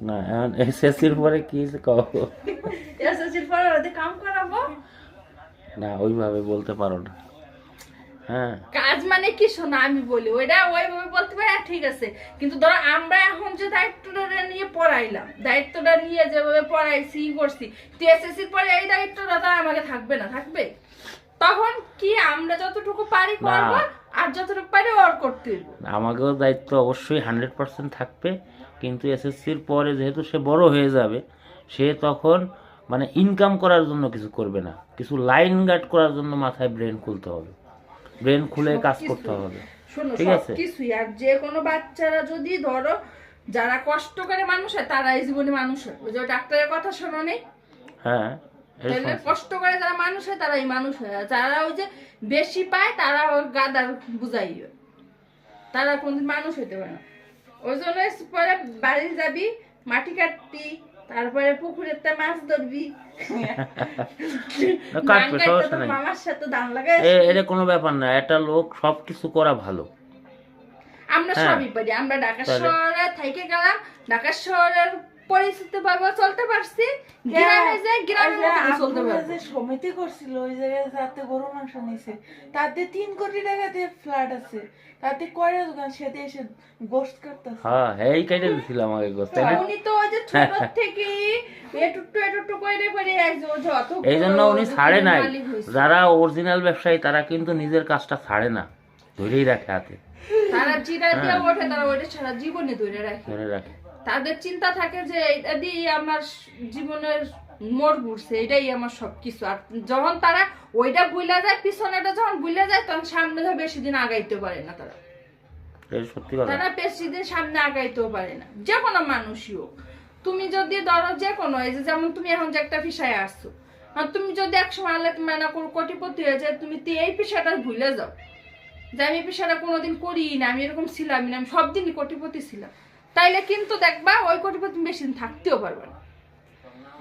না এখন এসএসসির পরে কি কও? এসএসসির পরে ওদের কাম করাবো। না ওইভাবে বলতে পারো না। হ্যাঁ কাজ মানে কি শোনা, আমি বলি ওইটা ওইভাবে বলতে পারি, ঠিক আছে, কিন্তু ধরো আমরা এখন যে দায়িত্বটা নিয়ে পড়াইলাম, দায়িত্বটা নিয়ে যেভাবে পড়াইছি করছি, এসএসসির পরে এই দায়িত্বটা তো আমাকে থাকবে না, থাকবে তখন কি আমরা যতটুকু পারি করবো, আর যতটুকু পারি ওর করতে হইব। আমাকেও দায়িত্ব অবশ্যই 100% থাকবে, কিন্তু এসএসসির পরে যেহেতু সে বড় হয়ে যাবে, সে তখন মানে ইনকাম করার জন্য কিছু করবে না, কিছু লাইন গার্ড করার জন্য মাথায় ব্রেন খুলতে হবে, ব্রেন খুলে কাজ করতে হবে। শোনো ঠিক আছে, সবকিছুই, আর যে কোনো বাচ্চারা যদি ধরো যারা কষ্ট করে মানুষ হয় তারা এই জীবনে মানুষ হয়, ওই যে ডাক্তারের কথা শোনো নেই, হ্যাঁ তাহলে কষ্ট করে যারা মানুষ হয় তারা এই মানুষ হয়, আর যারা ওই যে বেশি পায় তারা ওই গাদার বুঝাই, তারা কোনদিন মানুষ হইতে পারে না। ওই জন্য পরে বাড়ি যাবি, মাটি কাটবি, তারপরে পুকুরের তে মাছ ধরবি, কাটবে, সমস্যা নাই, মামার সাথে ধান লাগাই। এটা কোনো ব্যাপার না, একটা লোক সবকিছু করা ভালো। আমরা সবই পারি, আমরা ঢাকা শহরে থেকে গেলাম, ঢাকা শহরের পরিস্থিতি ভাবে চলতে পারছি, গ্রামে যাই গ্রামের মতো চলতে পারছি। সমিতি করছিল ওই জায়গায়, যাতে গরু মাংস নিছে, তাতে 3 কোটি টাকা দিয়ে ফ্ল্যাট আছে, তাতে কয়টা দোকান, সেতে এসে গোস্ত কাটতেছে। হ্যাঁ এই কাইটা দিছিলাম আগে গোস্ত, তাই না? উনি তো ওই যে ছোট থেকে এটুটু কইরে কইরে একজন যত, এই জন্য উনি ছাড়ে নাই। যারা অরিজিনাল ব্যবসায়ী তারা কিন্তু নিজের কাজটা ছাড়ে না, ধরেই রাখে হাতে, তারা জিরা দিয়ে ওঠে, তারা ওইটা সারা জীবনে ধরে রাখে। ধরে রাখে। তাদের চিন্তা থাকে যে এটা দিয়ে আমার জীবনের মোড় ঘুরছে, এটাই আমার সবকিছু। আর যখন তারা ওইটা ভুলে যায়, পিছনেটা যখন ভুলে যায়, তখন সামনে বেশি দিন আগাইতে পারে না, তারা এটা সত্যি কথা। তারা বেশি দিন সামনে আগাইতেও পারে না, যে কোনো মানুষই হোক। তুমি যদি ধরো যে কোনো, এই যে যেমন তুমি এখন যে একটা পেশায় আসছো, আর তুমি যদি একসময় আল্লাহ মানে কোটিপতি হয়ে যায়, তুমি এই পেশাটা ভুলে যাও যে আমি এই পেশাটা কোনোদিন করি না, আমি এরকম ছিলাম না, আমি সব দিনই কোটিপতি ছিলাম, তাইলে কিন্তু দেখবা ওই কোটিপতি বেশি দিন থাকতেও পারবে না।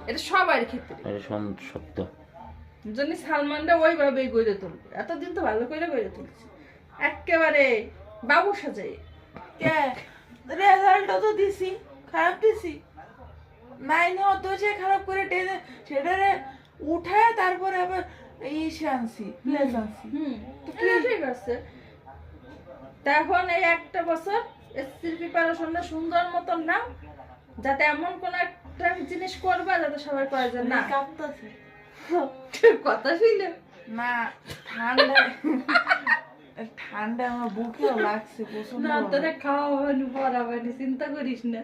এটা সবার ক্ষেত্রে সত্য। জন্য সালমানরা ওইভাবেই গড়ে তুলবে, এতদিন তো ভালো করে গড়ে তুলছে, একেবারে বাবু সাজাই। রেজাল্টও তো দিছি, খারাপ দিছি, 9 হতো সে খারাপ করে টেনে সেটারে উঠায়, তারপরে আবার ইসে আনছি, প্লেস আনছি। তো ঠিক আছে, তখন এই একটা বছর এসএসসি প্রিপারেশনটা সুন্দর মতন নাও, যাতে এমন কোন একটা জিনিস করবা যাতে সবাই কয় যে না কাঁপতাছে কথা শুনলে না, ঠান্ডা ঠান্ডা আমার বুকেও লাগছে প্রচন্ড। না তোরা খাওয়া হয়নি, পড়াবানি, চিন্তা করিস না।